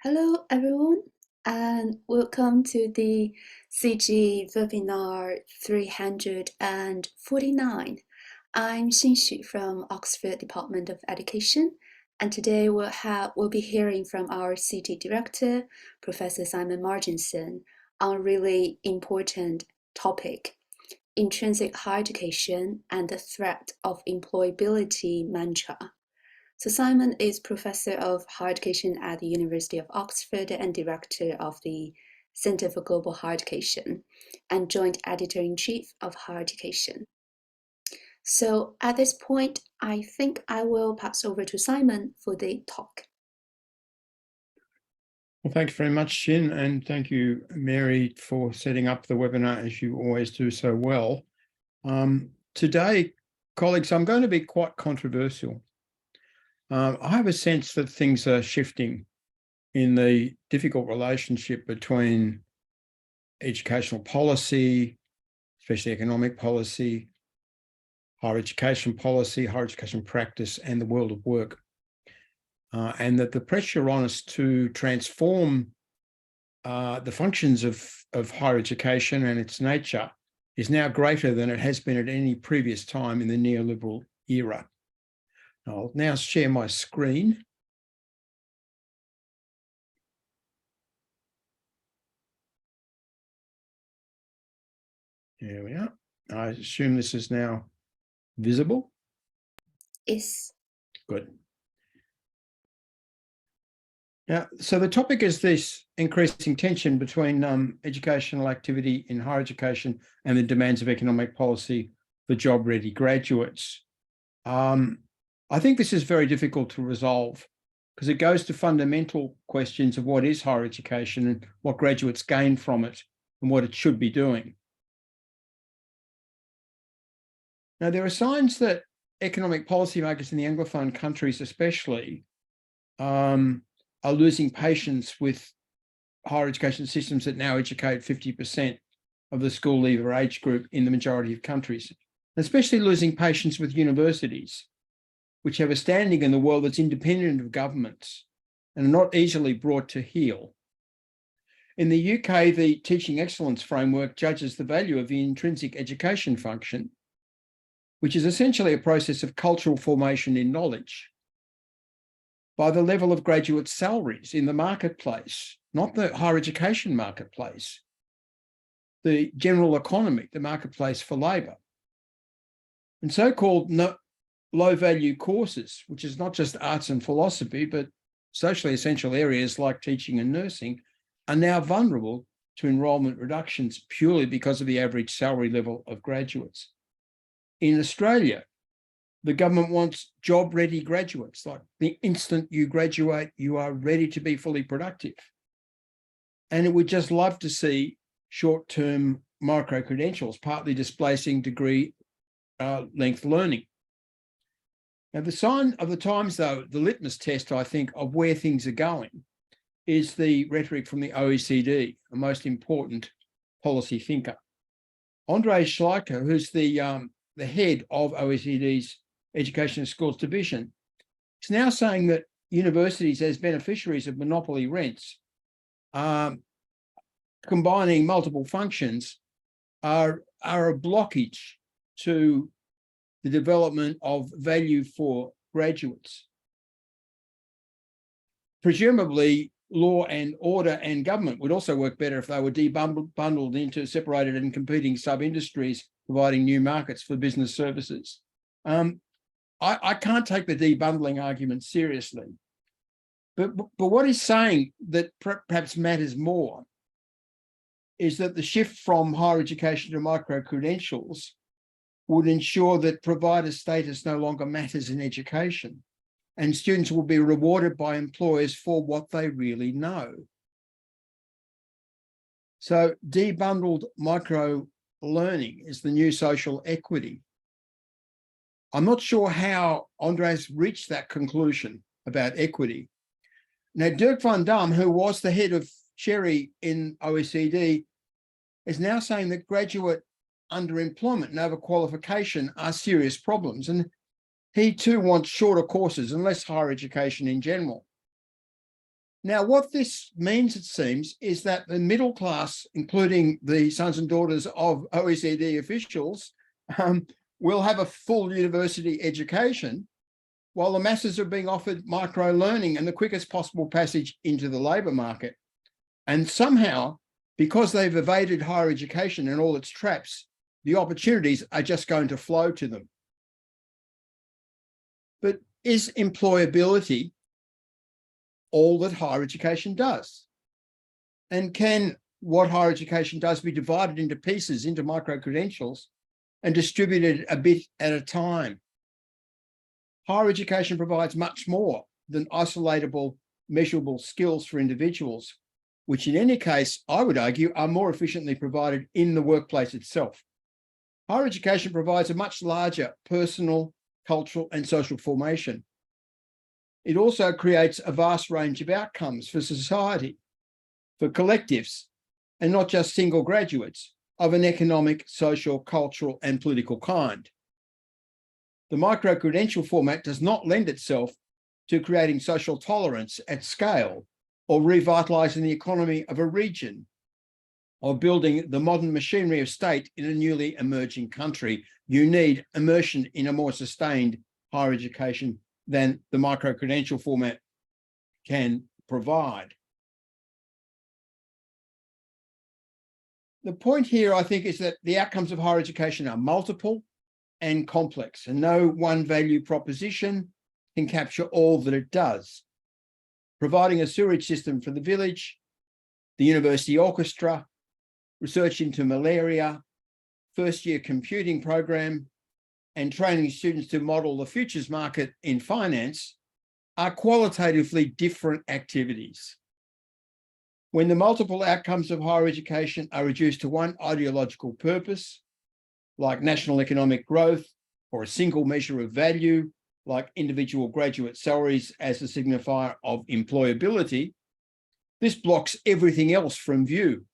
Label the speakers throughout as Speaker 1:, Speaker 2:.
Speaker 1: Hello, everyone, and welcome to the CGHE webinar 349. I'm Xinxu from Oxford Department of Education, and today we'll be hearing from our CGHE director, Professor Simon Marginson, on a really important topic, intrinsic higher education and the threat of employability mantra. So Simon is Professor of Higher Education at the University of Oxford and Director of the Centre for Global Higher Education and Joint Editor-in-Chief of Higher Education. So at this point, I think I will pass over to Simon for the talk.
Speaker 2: Well, thanks very much, Xin, and thank you, Mary, for setting up the webinar as you always do so well. Today, colleagues, I'm going to be quite controversial. I have a sense that things are shifting in the difficult relationship between educational policy, especially economic policy, higher education policy, higher education practice, and the world of work. And that the pressure on us to transform the functions of higher education and its nature is now greater than it has been at any previous time in the neoliberal era. I'll now share my screen. There we are. I assume this is now visible.
Speaker 1: Yes.
Speaker 2: Good. Now, so the topic is this increasing tension between educational activity in higher education and the demands of economic policy for job-ready graduates. I think this is very difficult to resolve because it goes to fundamental questions of what is higher education and what graduates gain from it and what it should be doing. Now, there are signs that economic policymakers in the Anglophone countries especially are losing patience with higher education systems that now educate 50% of the school leaver age group in the majority of countries, especially losing patience with universities, which have a standing in the world that's independent of governments and are not easily brought to heel. In the UK, the Teaching Excellence Framework judges the value of the intrinsic education function, which is essentially a process of cultural formation in knowledge, by the level of graduate salaries in the marketplace, not the higher education marketplace, the general economy, the marketplace for labour. And so-called low-value courses, which is not just arts and philosophy, but socially essential areas like teaching and nursing, are now vulnerable to enrolment reductions purely because of the average salary level of graduates. In Australia, the government wants job-ready graduates, like the instant you graduate, you are ready to be fully productive. And it would just love to see short-term micro-credentials, partly displacing degree length learning. Now, the sign of the times, though, the litmus test, I think, of where things are going is the rhetoric from the OECD, the most important policy thinker. Andrei Schleicher, who's the head of OECD's Education and Schools Division, is now saying that universities, as beneficiaries of monopoly rents, combining multiple functions, are a blockage to the development of value for graduates. Presumably, law and order and government would also work better if they were bundled into separated and competing sub-industries, providing new markets for business services. I can't take the debundling argument seriously. But what he's saying that perhaps matters more is that the shift from higher education to micro-credentials would ensure that provider status no longer matters in education, and students will be rewarded by employers for what they really know. So debundled micro-learning is the new social equity. I'm not sure how Andres reached that conclusion about equity. Now, Dirk van Dam, who was the head of Cherry in OECD, is now saying that graduate underemployment and overqualification are serious problems. And he too wants shorter courses and less higher education in general. Now, what this means, it seems, is that the middle class, including the sons and daughters of OECD officials, will have a full university education, while the masses are being offered micro-learning and the quickest possible passage into the labour market. And somehow, because they've evaded higher education and all its traps, the opportunities are just going to flow to them. But is employability all that higher education does? And can what higher education does be divided into pieces, into micro-credentials, and distributed a bit at a time? Higher education provides much more than isolatable, measurable skills for individuals, which in any case, I would argue, are more efficiently provided in the workplace itself. Higher education provides a much larger personal, cultural, and social formation. It also creates a vast range of outcomes for society, for collectives, and not just single graduates of an economic, social, cultural, and political kind. The micro-credential format does not lend itself to creating social tolerance at scale or revitalising the economy of a region or building the modern machinery of state in a newly emerging country. You need immersion in a more sustained higher education than the micro-credential format can provide. The point here, I think, is that the outcomes of higher education are multiple and complex, and no one value proposition can capture all that it does. Providing a sewage system for the village, the university orchestra, research into malaria, first-year computing program, and training students to model the futures market in finance are qualitatively different activities. When the multiple outcomes of higher education are reduced to one ideological purpose, like national economic growth, or a single measure of value, like individual graduate salaries as a signifier of employability, this blocks everything else from view.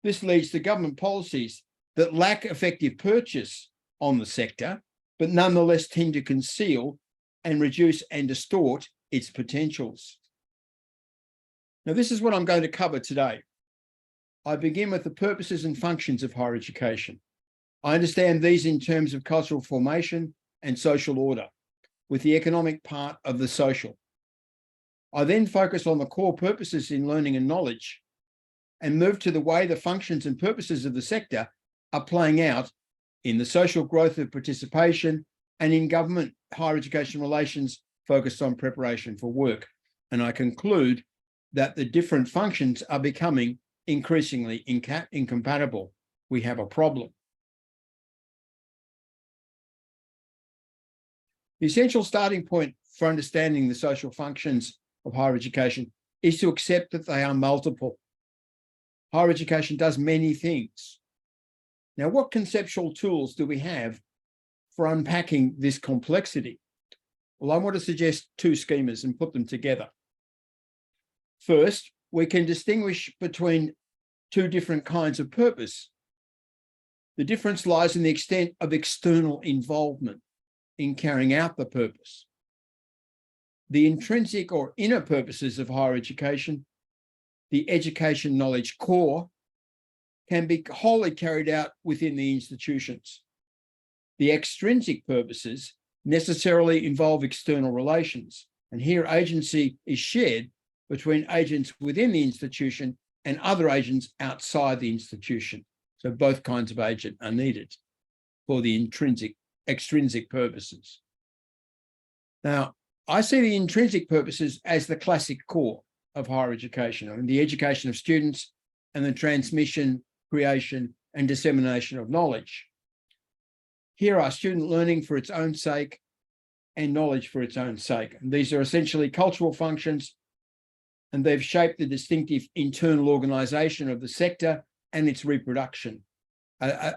Speaker 2: This leads to government policies that lack effective purchase on the sector, but nonetheless tend to conceal and reduce and distort its potentials. Now, this is what I'm going to cover today. I begin with the purposes and functions of higher education. I understand these in terms of cultural formation and social order, with the economic part of the social. I then focus on the core purposes in learning and knowledge and move to the way the functions and purposes of the sector are playing out in the social growth of participation and in government higher education relations focused on preparation for work. And I conclude that the different functions are becoming increasingly incompatible. We have a problem. The essential starting point for understanding the social functions of higher education is to accept that they are multiple. Higher education does many things. Now, what conceptual tools do we have for unpacking this complexity? Well, I want to suggest two schemas and put them together. First, we can distinguish between two different kinds of purpose. The difference lies in the extent of external involvement in carrying out the purpose. The intrinsic or inner purposes of higher education, the education knowledge core, can be wholly carried out within the institutions. The extrinsic purposes necessarily involve external relations, and here agency is shared between agents within the institution and other agents outside the institution. So both kinds of agent are needed for the extrinsic purposes. Now, I see the intrinsic purposes as the classic core of higher education, I mean, the education of students and the transmission, creation, and dissemination of knowledge. Here are student learning for its own sake and knowledge for its own sake. And these are essentially cultural functions, and they've shaped the distinctive internal organization of the sector and its reproduction, a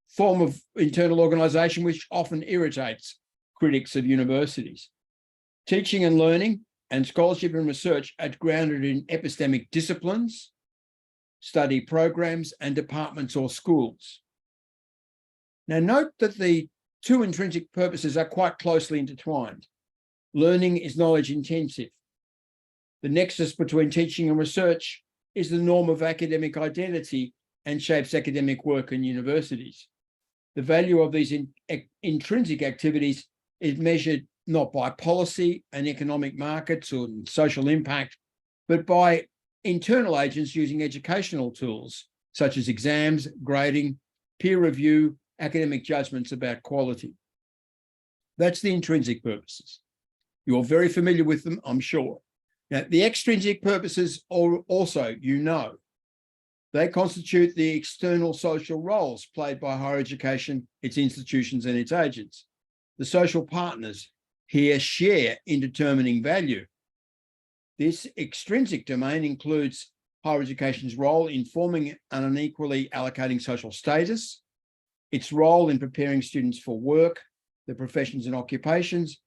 Speaker 2: form of internal organization which often irritates critics of universities. Teaching and learning and scholarship and research are grounded in epistemic disciplines, study programs, and departments or schools. Now, note that the two intrinsic purposes are quite closely intertwined. Learning is knowledge intensive. The nexus between teaching and research is the norm of academic identity and shapes academic work in universities. The value of these intrinsic activities is measured not by policy and economic markets or social impact, but by internal agents using educational tools such as exams, grading, peer review, academic judgments about quality. That's the intrinsic purposes. You're very familiar with them, I'm sure. Now, the extrinsic purposes are also, they constitute the external social roles played by higher education, its institutions, and its agents. The social partners here share in determining value. This extrinsic domain includes higher education's role in forming and unequally allocating social status, its role in preparing students for work, the professions and occupations,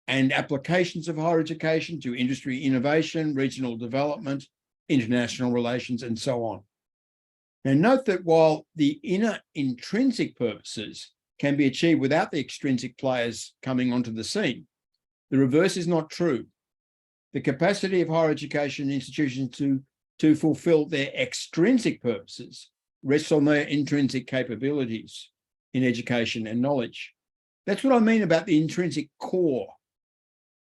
Speaker 2: and applications of higher education to industry innovation, regional development, international relations, and so on. Now, note that while the inner intrinsic purposes can be achieved without the extrinsic players coming onto the scene, the reverse is not true. The capacity of higher education institutions to fulfill their extrinsic purposes rests on their intrinsic capabilities in education and knowledge. That's what I mean about the intrinsic core.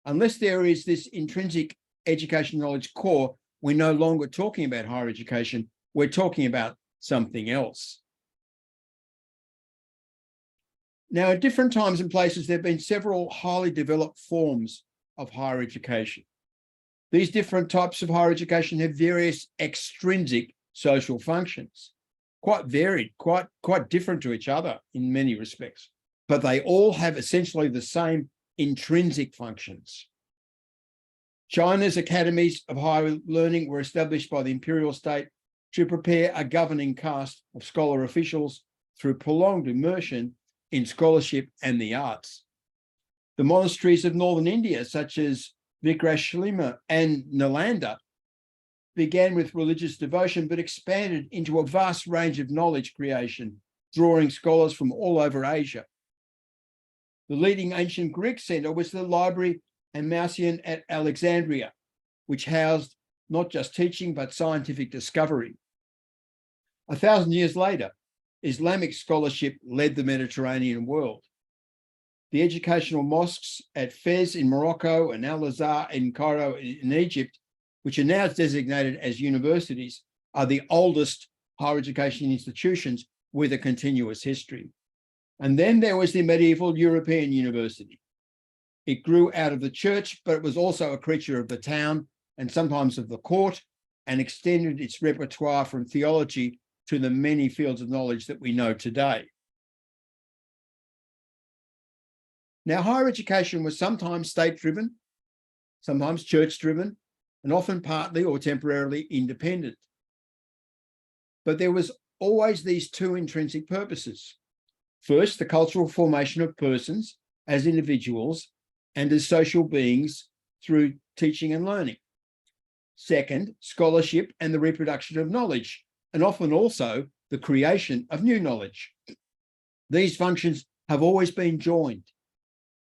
Speaker 2: Unless there is this intrinsic education knowledge core, we're no longer talking about higher education, we're talking about something else. Now, at different times and places, there have been several highly developed forms of higher education. These different types of higher education have various extrinsic social functions, quite varied, quite different to each other in many respects, but they all have essentially the same intrinsic functions. China's academies of higher learning were established by the imperial state to prepare a governing caste of scholar officials through prolonged immersion in scholarship and the arts. The monasteries of northern India, such as Vikrashlima and Nalanda, began with religious devotion, but expanded into a vast range of knowledge creation, drawing scholars from all over Asia. The leading ancient Greek center was the library and Marcion at Alexandria, which housed not just teaching, but scientific discovery. 1,000 years later, Islamic scholarship led the Mediterranean world. The educational mosques at Fez in Morocco and Al-Azhar in Cairo in Egypt, which are now designated as universities, are the oldest higher education institutions with a continuous history. And then there was the medieval European university. It grew out of the church, but it was also a creature of the town and sometimes of the court, and extended its repertoire from theology to the many fields of knowledge that we know today. Now, higher education was sometimes state-driven, sometimes church-driven, and often partly or temporarily independent. But there was always these two intrinsic purposes. First, the cultural formation of persons as individuals and as social beings through teaching and learning. Second, scholarship and the reproduction of knowledge, and often also the creation of new knowledge. These functions have always been joined,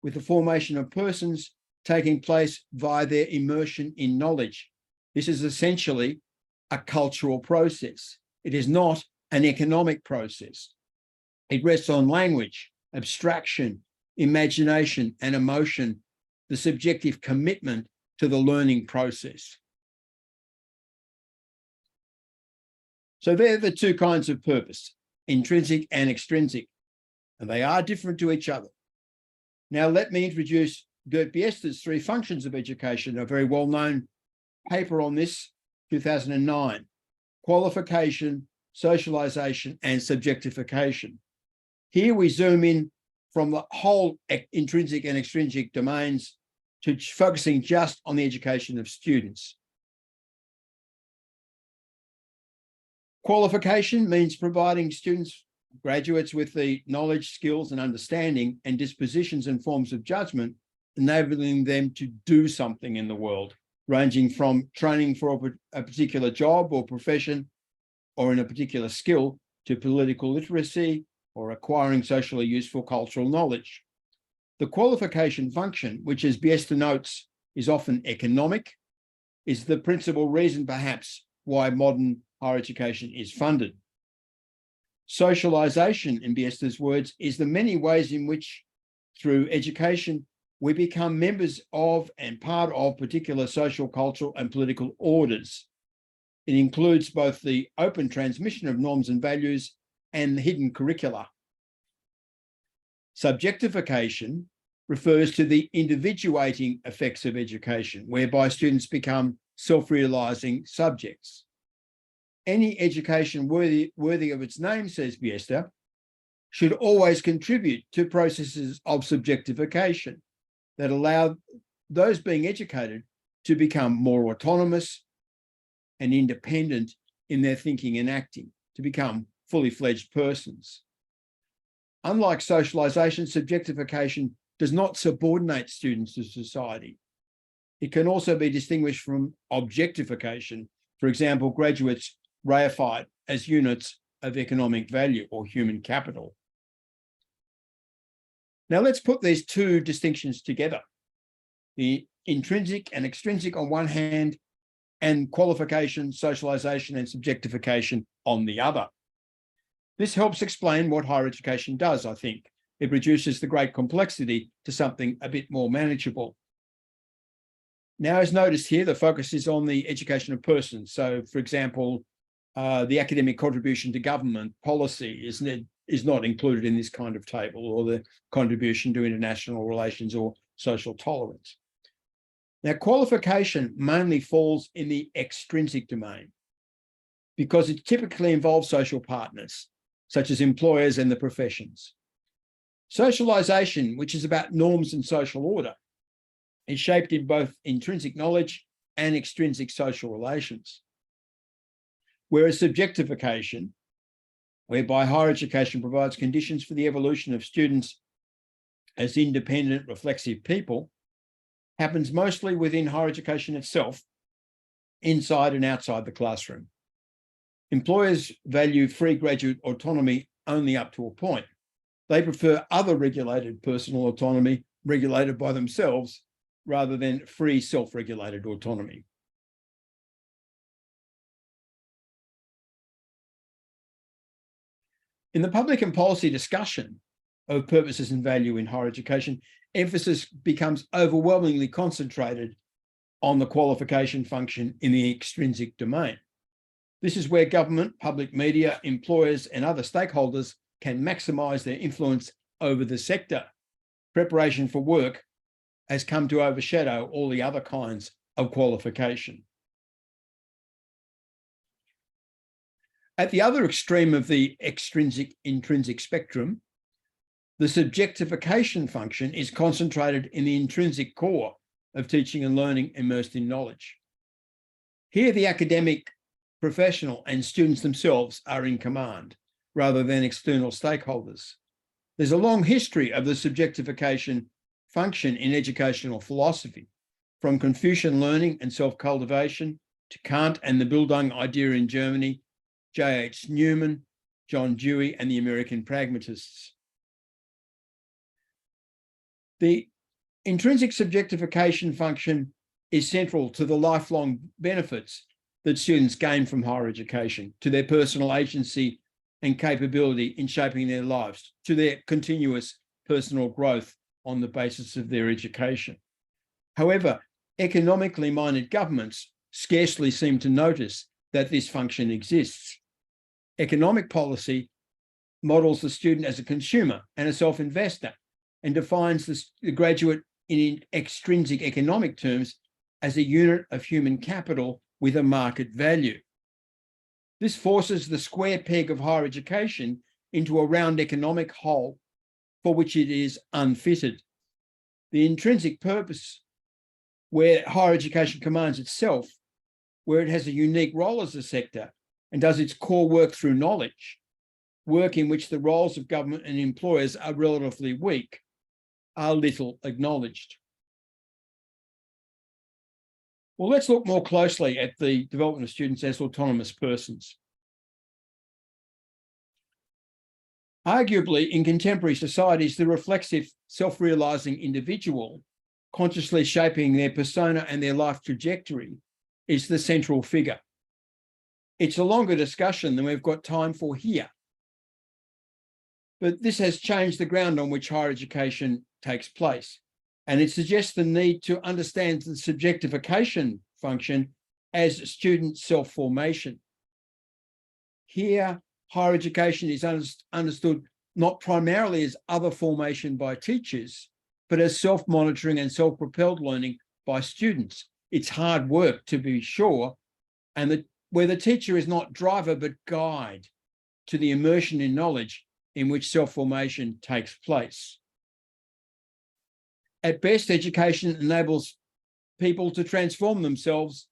Speaker 2: with the formation of persons taking place via their immersion in knowledge. This is essentially a cultural process. It is not an economic process. It rests on language, abstraction, imagination, and emotion, the subjective commitment to the learning process. So they're the two kinds of purpose, intrinsic and extrinsic, and they are different to each other. Now, let me introduce Get Biesta's three functions of education, a very well-known paper on this, 2009, qualification, socialization, and subjectification. Here we zoom in from the whole intrinsic and extrinsic domains to focusing just on the education of students. Qualification means providing students, graduates with the knowledge, skills, and understanding and dispositions and forms of judgment, enabling them to do something in the world, ranging from training for a particular job or profession or in a particular skill to political literacy or acquiring socially useful cultural knowledge. The qualification function, which as Biesta notes, is often economic, is the principal reason, perhaps, why modern higher education is funded. Socialization, in Biesta's words, is the many ways in which, through education, we become members of and part of particular social, cultural, and political orders. It includes both the open transmission of norms and values and the hidden curricula. Subjectification refers to the individuating effects of education, whereby students become self-realizing subjects. Any education worthy of its name, says Biesta, should always contribute to processes of subjectification that allow those being educated to become more autonomous and independent in their thinking and acting, to become fully fledged persons. Unlike socialization, subjectification does not subordinate students to society. It can also be distinguished from objectification. For example, graduates reified as units of economic value or human capital. Now let's put these two distinctions together. The intrinsic and extrinsic on one hand, and qualification, socialization, and subjectification on the other. This helps explain what higher education does, I think. It reduces the great complexity to something a bit more manageable. Now, as noticed here, the focus is on the education of persons. So, for example, the academic contribution to government policy is not included in this kind of table, or the contribution to international relations or social tolerance. Now, qualification mainly falls in the extrinsic domain because it typically involves social partners, such as employers and the professions. Socialization, which is about norms and social order, is shaped in both intrinsic knowledge and extrinsic social relations. Whereas subjectification, whereby higher education provides conditions for the evolution of students as independent, reflexive people, happens mostly within higher education itself, inside and outside the classroom. Employers value free graduate autonomy only up to a point. They prefer other regulated personal autonomy regulated by themselves rather than free self-regulated autonomy. In the public and policy discussion of purposes and value in higher education, emphasis becomes overwhelmingly concentrated on the qualification function in the extrinsic domain. This is where government, public media, employers, and other stakeholders can maximize their influence over the sector. Preparation for work has come to overshadow all the other kinds of qualification. At the other extreme of the extrinsic-intrinsic spectrum, the subjectification function is concentrated in the intrinsic core of teaching and learning immersed in knowledge. Here, the academic, professional, and students themselves are in command, rather than external stakeholders. There's a long history of the subjectification function in educational philosophy, from Confucian learning and self-cultivation to Kant and the Bildung idea in Germany, J.H. Newman, John Dewey, and the American pragmatists. The intrinsic subjectification function is central to the lifelong benefits that students gain from higher education, to their personal agency and capability in shaping their lives, to their continuous personal growth on the basis of their education. However, economically minded governments scarcely seem to notice that this function exists. Economic policy models the student as a consumer and a self-investor, and defines the graduate in extrinsic economic terms as a unit of human capital with a market value. This forces the square peg of higher education into a round economic hole for which it is unfitted. The intrinsic purpose, where higher education commands itself, where it has a unique role as a sector and does its core work through knowledge, work in which the roles of government and employers are relatively weak, are little acknowledged. Well, let's look more closely at the development of students as autonomous persons. Arguably, in contemporary societies, the reflexive, self-realizing individual, consciously shaping their persona and their life trajectory, is the central figure. It's a longer discussion than we've got time for here. But this has changed the ground on which higher education takes place. And it suggests the need to understand the subjectification function as student self-formation. Here, higher education is understood not primarily as other formation by teachers, but as self-monitoring and self-propelled learning by students. It's hard work, to be sure, and where the teacher is not driver but guide to the immersion in knowledge in which self-formation takes place. At best, education enables people to transform themselves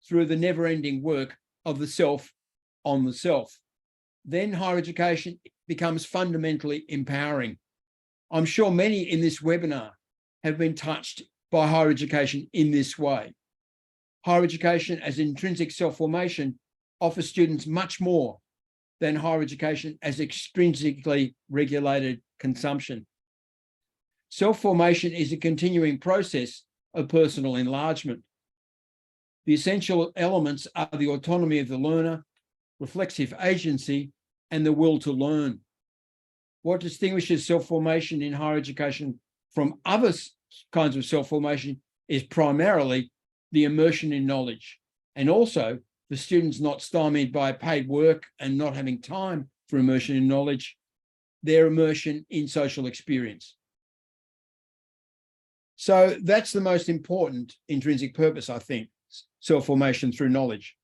Speaker 2: through the never-ending work of the self on the self. Then higher education becomes fundamentally empowering. I'm sure many in this webinar have been touched by higher education in this way. Higher education as intrinsic self-formation offers students much more than higher education as extrinsically regulated consumption. Self-formation is a continuing process of personal enlargement. The essential elements are the autonomy of the learner, reflexive agency, and the will to learn. What distinguishes self-formation in higher education from other kinds of self-formation is primarily the immersion in knowledge, and also the students not stymied by paid work and not having time for immersion in knowledge, their immersion in social experience. So that's the most important intrinsic purpose, I think, self-formation through knowledge.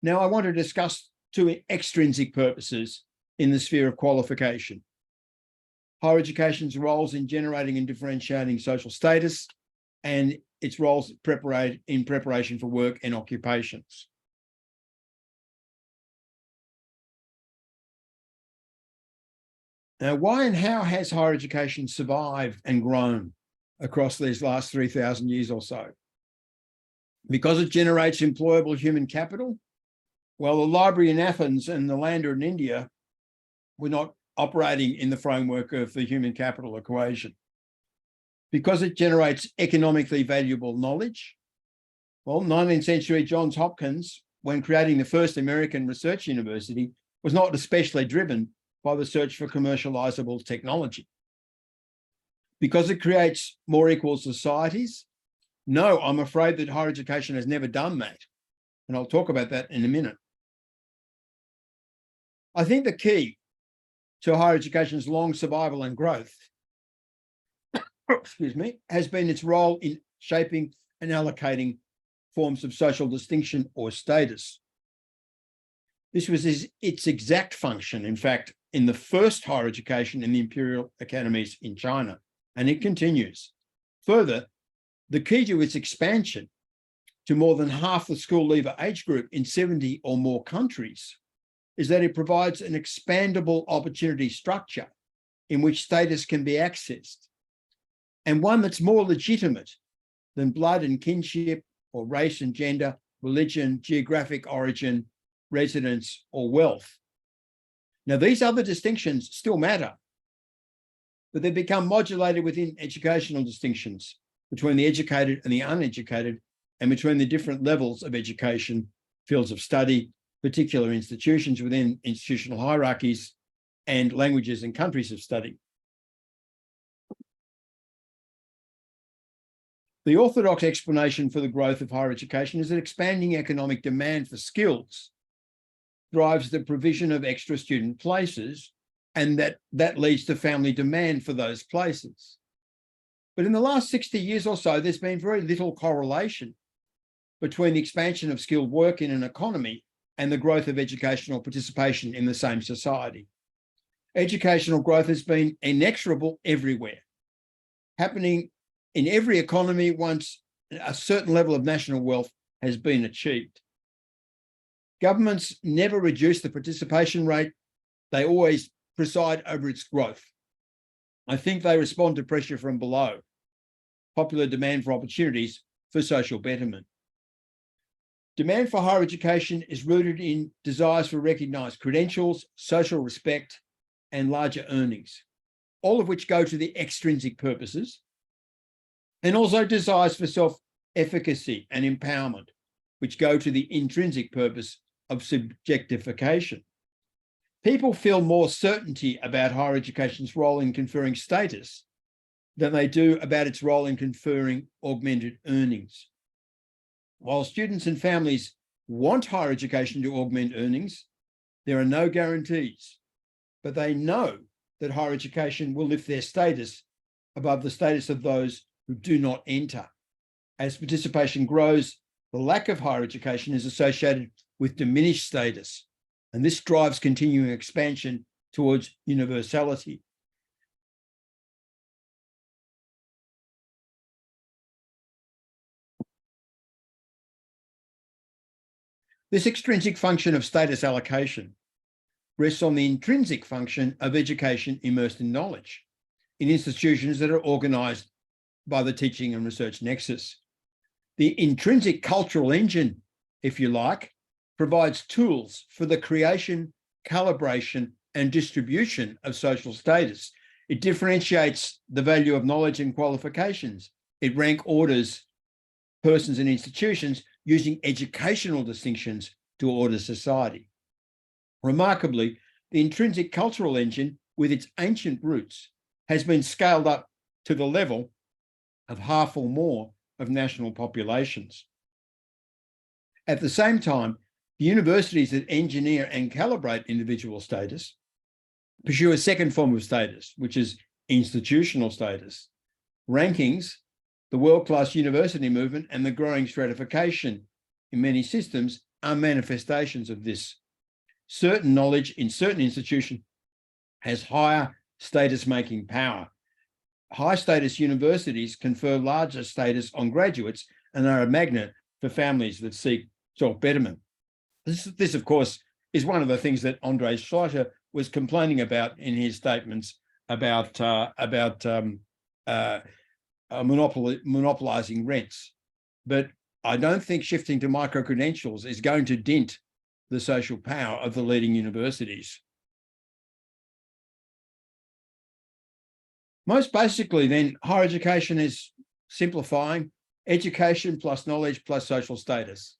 Speaker 2: Now I want to discuss two extrinsic purposes in the sphere of qualification. Higher education's roles in generating and differentiating social status and its roles in preparation for work and occupations. Now, why and how has higher education survived and grown across these last 3,000 years or so? Because it generates employable human capital? Well, the library in Athens and the lander in India were not operating in the framework of the human capital equation. Because it generates economically valuable knowledge? Well, 19th century Johns Hopkins, when creating the first American research university, was not especially driven by the search for commercializable technology. Because it creates more equal societies? No, I'm afraid that higher education has never done that. And I'll talk about that in a minute. I think the key to higher education's long survival and growth, excuse me, has been its role in shaping and allocating forms of social distinction or status. This was its exact function, in fact, in the first higher education in the imperial academies in China, and it continues. Further, the key to its expansion to more than half the school leaver age group in 70 or more countries is that it provides an expandable opportunity structure in which status can be accessed, and one that's more legitimate than blood and kinship or race and gender, religion, geographic origin, residence, or wealth. Now, these other distinctions still matter, but they become modulated within educational distinctions between the educated and the uneducated, and between the different levels of education, fields of study, particular institutions within institutional hierarchies, and languages and countries of study. The orthodox explanation for the growth of higher education is that expanding economic demand for skills drives the provision of extra student places, and that leads to family demand for those places. But in the last 60 years or so, there's been very little correlation between the expansion of skilled work in an economy and the growth of educational participation in the same society. Educational growth has been inexorable everywhere, happening in every economy once a certain level of national wealth has been achieved. Governments never reduce the participation rate. They always preside over its growth. I think they respond to pressure from below, popular demand for opportunities for social betterment. Demand for higher education is rooted in desires for recognised credentials, social respect, and larger earnings, all of which go to the extrinsic purposes, and also desires for self-efficacy and empowerment, which go to the intrinsic purpose of subjectification. People feel more certainty about higher education's role in conferring status than they do about its role in conferring augmented earnings. While students and families want higher education to augment earnings, there are no guarantees, but they know that higher education will lift their status above the status of those who do not enter. As participation grows, the lack of higher education is associated with diminished status, and this drives continuing expansion towards universality. This extrinsic function of status allocation rests on the intrinsic function of education immersed in knowledge in institutions that are organised by the teaching and research nexus. The intrinsic cultural engine, if you like, provides tools for the creation, calibration, and distribution of social status. It differentiates the value of knowledge and qualifications. It rank orders persons and institutions using educational distinctions to order society. Remarkably, the intrinsic cultural engine, with its ancient roots, has been scaled up to the level of half or more of national populations. At the same time, the universities that engineer and calibrate individual status pursue a second form of status, which is institutional status. Rankings, the world-class university movement, and the growing stratification in many systems are manifestations of this. Certain knowledge in certain institutions has higher status-making power. High-status universities confer larger status on graduates and are a magnet for families that seek self-betterment. This, of course, is one of the things that André Schleicher was complaining about in his statements about monopolizing rents. But I don't think shifting to micro-credentials is going to dent the social power of the leading universities. Most basically, then, higher education is simplifying education plus knowledge plus social status.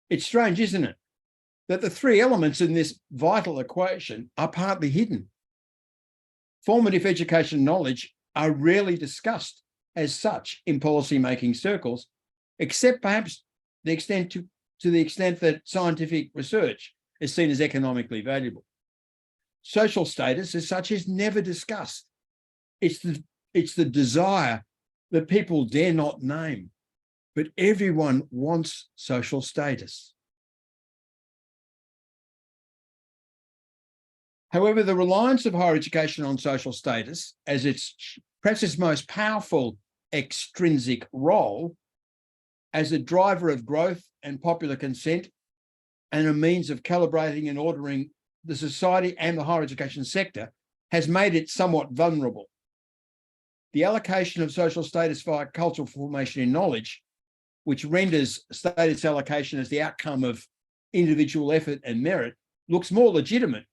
Speaker 2: It's strange, isn't it, that the three elements in this vital equation are partly hidden. Formative education and knowledge are rarely discussed as such in policy-making circles, except perhaps to the extent that scientific research is seen as economically valuable. Social status as such is never discussed. It's the desire that people dare not name, but everyone wants social status. However, the reliance of higher education on social status as perhaps its most powerful extrinsic role as a driver of growth and popular consent and a means of calibrating and ordering the society and the higher education sector has made it somewhat vulnerable. The allocation of social status via cultural formation in knowledge, which renders status allocation as the outcome of individual effort and merit, looks more legitimate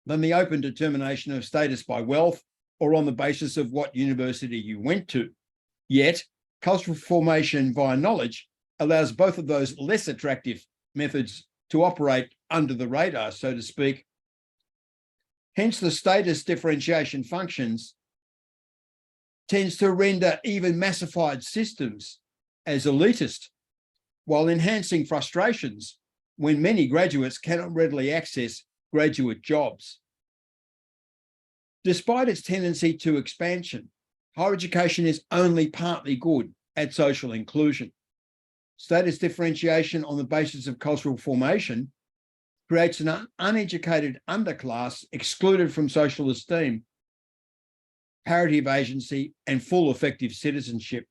Speaker 2: than the open determination of status by wealth or on the basis of what university you went to. Yet, cultural formation via knowledge allows both of those less attractive methods to operate under the radar, so to speak. Hence, the status differentiation functions tends to render even massified systems as elitist, while enhancing frustrations when many graduates cannot readily access graduate jobs. Despite its tendency to expansion, higher education is only partly good at social inclusion. Status differentiation on the basis of cultural formation creates an uneducated underclass excluded from social esteem, parity of agency, and full effective citizenship.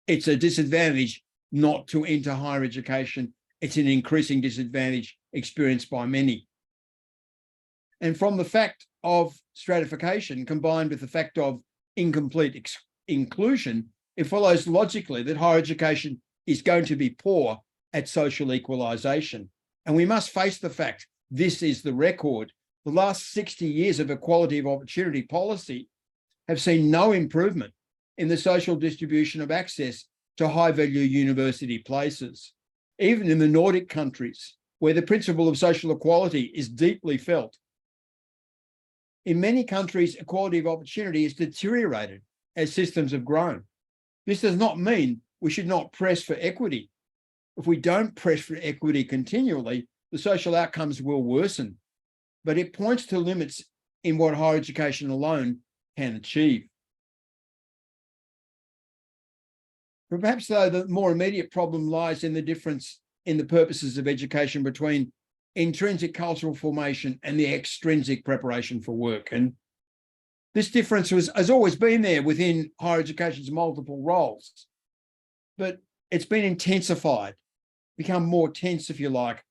Speaker 2: It's a disadvantage not to enter higher education. It's an increasing disadvantage experienced by many. And from the fact of stratification combined with the fact of incomplete inclusion, it follows logically that higher education is going to be poor at social equalisation. And we must face the fact this is the record. The last 60 years of equality of opportunity policy have seen no improvement in the social distribution of access to high-value university places, even in the Nordic countries, where the principle of social equality is deeply felt. In many countries, equality of opportunity has deteriorated as systems have grown. This does not mean we should not press for equity. If we don't press for equity continually, the social outcomes will worsen. But it points to limits in what higher education alone can achieve. Perhaps, though, the more immediate problem lies in the difference in the purposes of education between intrinsic cultural formation and the extrinsic preparation for work. And this difference has always been there within higher education's multiple roles, but it's been intensified, become more tense, if you like,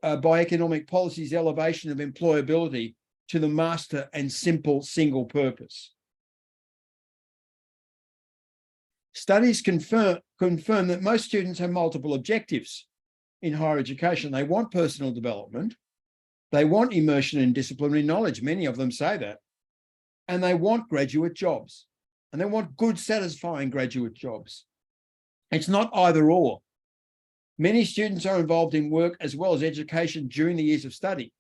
Speaker 2: by economic policy's elevation of employability to the master and simple single purpose. Studies confirm that most students have multiple objectives in higher education. They want personal development, they want immersion in disciplinary knowledge, many of them say that, and they want graduate jobs, and they want good, satisfying graduate jobs. It's not either or. Many students are involved in work as well as education during the years of study.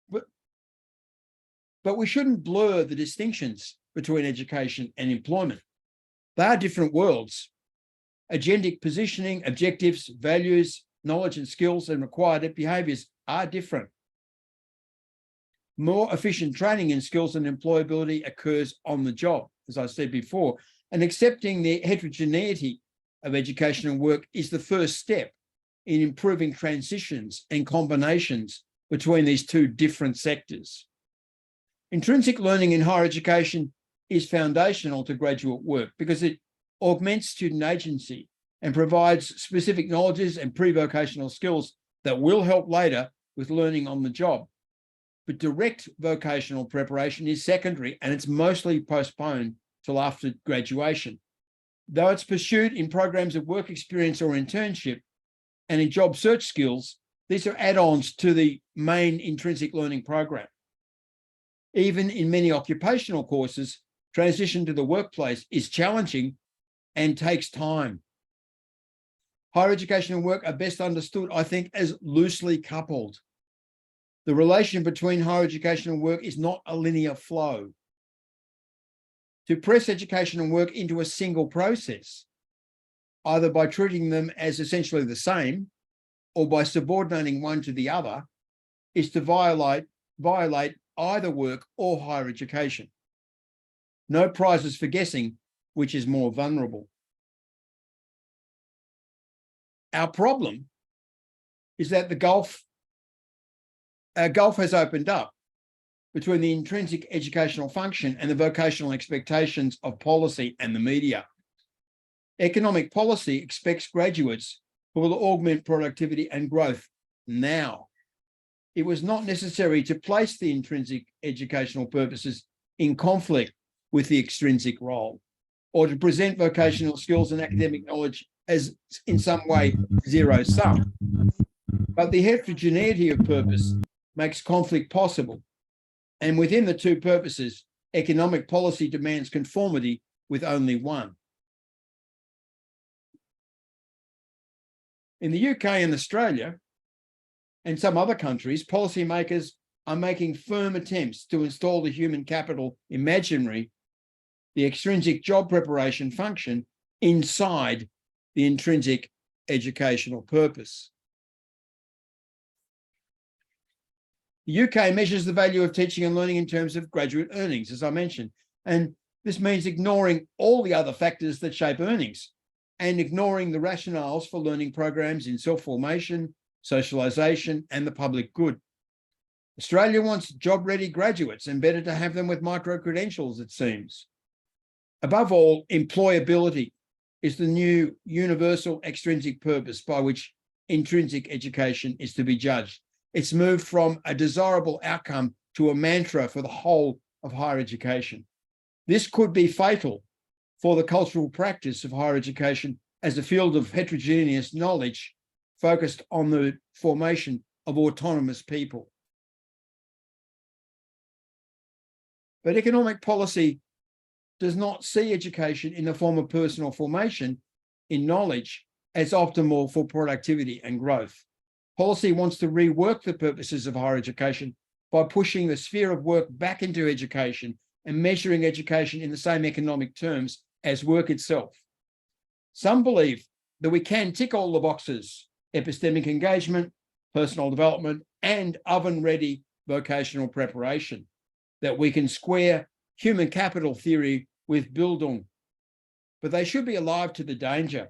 Speaker 2: But we shouldn't blur the distinctions between education and employment. They are different worlds. Agendic positioning, objectives, values, knowledge and skills and required behaviours are different. More efficient training in skills and employability occurs on the job, as I said before, and accepting the heterogeneity of education and work is the first step in improving transitions and combinations between these two different sectors. Intrinsic learning in higher education is foundational to graduate work because it augments student agency and provides specific knowledges and pre-vocational skills that will help later with learning on the job. But direct vocational preparation is secondary and it's mostly postponed till after graduation. Though it's pursued in programs of work experience or internship and in job search skills, these are add-ons to the main intrinsic learning program. Even in many occupational courses, transition to the workplace is challenging and takes time. Higher education and work are best understood, I think, as loosely coupled. The relation between higher education and work is not a linear flow. To press education and work into a single process, either by treating them as essentially the same or by subordinating one to the other, is to violate either work or higher education. No prizes for guessing which is more vulnerable. Our problem is that the gulf has opened up between the intrinsic educational function and the vocational expectations of policy and the media. Economic policy expects graduates who will augment productivity and growth now. It was not necessary to place the intrinsic educational purposes in conflict with the extrinsic role, or to present vocational skills and academic knowledge as in some way zero sum. But the heterogeneity of purpose makes conflict possible. And within the two purposes, economic policy demands conformity with only one. In the UK and Australia, and some other countries, policymakers are making firm attempts to install the human capital imaginary, the extrinsic job preparation function, inside the intrinsic educational purpose. The UK measures the value of teaching and learning in terms of graduate earnings, as I mentioned, and this means ignoring all the other factors that shape earnings and ignoring the rationales for learning programs in self-formation, socialisation, and the public good. Australia wants job-ready graduates and better to have them with micro-credentials, it seems. Above all, employability is the new universal extrinsic purpose by which intrinsic education is to be judged. It's moved from a desirable outcome to a mantra for the whole of higher education. This could be fatal for the cultural practice of higher education as a field of heterogeneous knowledge focused on the formation of autonomous people. But economic policy does not see education in the form of personal formation in knowledge as optimal for productivity and growth. Policy wants to rework the purposes of higher education by pushing the sphere of work back into education and measuring education in the same economic terms as work itself. Some believe that we can tick all the boxes: epistemic engagement, personal development, and oven-ready vocational preparation, that we can square human capital theory with Bildung. But they should be alive to the danger.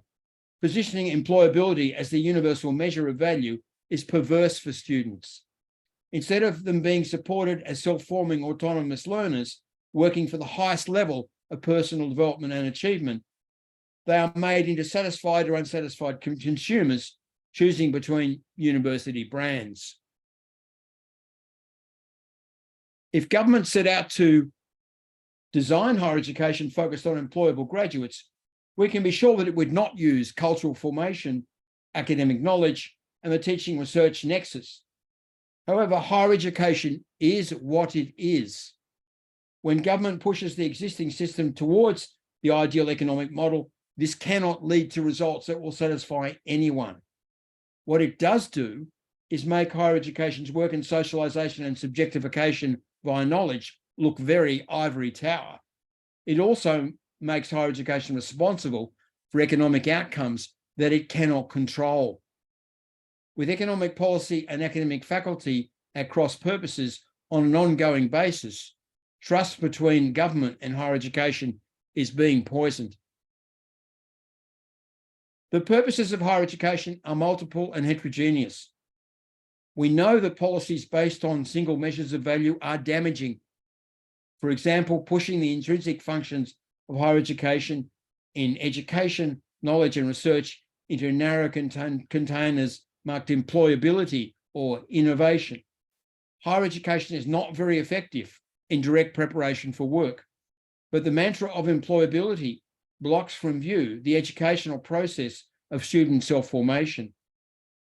Speaker 2: Positioning employability as the universal measure of value is perverse for students. Instead of them being supported as self-forming autonomous learners, working for the highest level of personal development and achievement, they are made into satisfied or unsatisfied consumers, choosing between university brands. If government set out to design higher education focused on employable graduates, we can be sure that it would not use cultural formation, academic knowledge, and the teaching research nexus. However, higher education is what it is. When government pushes the existing system towards the ideal economic model, this cannot lead to results that will satisfy anyone. What it does do is make higher education's work in socialization and subjectification via knowledge look very ivory tower. It also makes higher education responsible for economic outcomes that it cannot control. With economic policy and academic faculty at cross purposes on an ongoing basis, trust between government and higher education is being poisoned. The purposes of higher education are multiple and heterogeneous. We know that policies based on single measures of value are damaging. For example, pushing the intrinsic functions of higher education in education, knowledge, and research into narrow containers marked employability or innovation. Higher education is not very effective in direct preparation for work, but the mantra of employability blocks from view the educational process of student self-formation.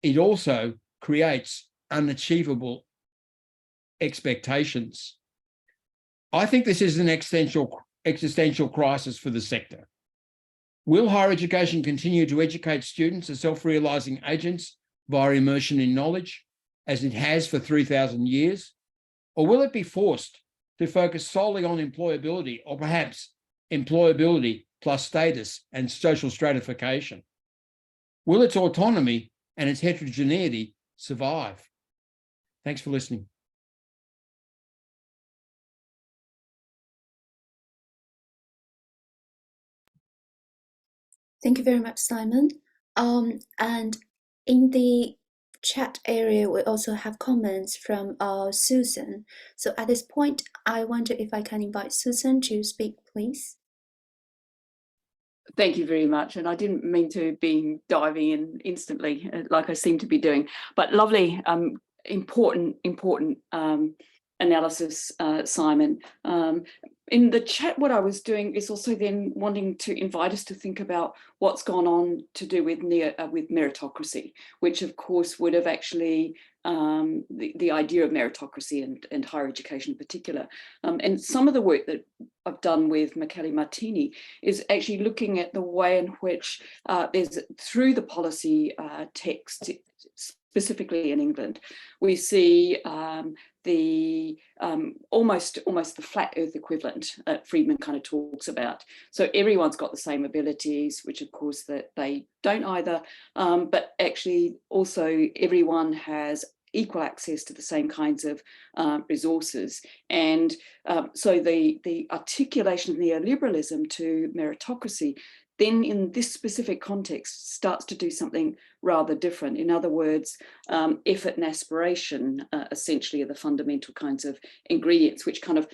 Speaker 2: It also creates unachievable expectations. I think this is an existential crisis for the sector. Will higher education continue to educate students as self-realizing agents via immersion in knowledge, as it has for 3,000 years? Or will it be forced to focus solely on employability, or perhaps employability plus status and social stratification? Will its autonomy and its heterogeneity survive? Thanks for listening.
Speaker 1: Thank you very much, Simon. And in the chat area, we also have comments from Susan. So at this point, I wonder if I can invite Susan to speak, please.
Speaker 3: Thank you very much. And I didn't mean to be diving in instantly like I seem to be doing, but lovely, important analysis, Simon. In the chat, what I was doing is also then wanting to invite us to think about what's gone on to do with meritocracy, which of course would have actually the idea of meritocracy and higher education in particular. And some of the work that I've done with Michele Martini is actually looking at the way in which there's through the policy text, specifically in England, we see the almost the flat earth equivalent Friedman kind of talks about. So everyone's got the same abilities, which of course that they don't either, but actually also everyone has equal access to the same kinds of resources. And so the articulation of neoliberalism to meritocracy then in this specific context starts to do something rather different. In other words, effort and aspiration essentially are the fundamental kinds of ingredients, which kind of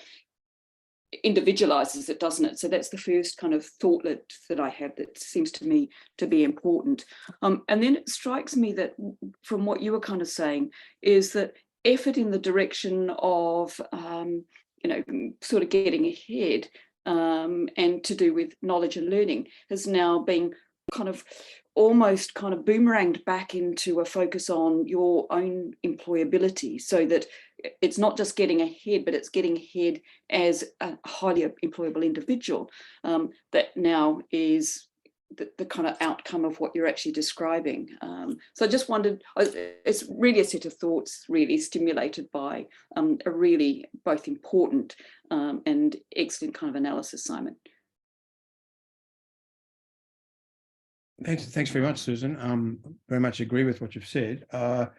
Speaker 3: individualizes it, doesn't it? So that's the first kind of thought that I have that seems to me to be important. And then it strikes me that from what you were kind of saying is that effort in the direction of, sort of getting ahead and to do with knowledge and learning has now been kind of almost kind of boomeranged back into a focus on your own employability, so that it's not just getting ahead, but it's getting ahead as a highly employable individual. That now is the kind of outcome of what you're actually describing. So I just wondered, it's really a set of thoughts really stimulated by a really both important and excellent kind of analysis, Simon.
Speaker 2: Thanks very much, Susan. Very much agree with what you've said. I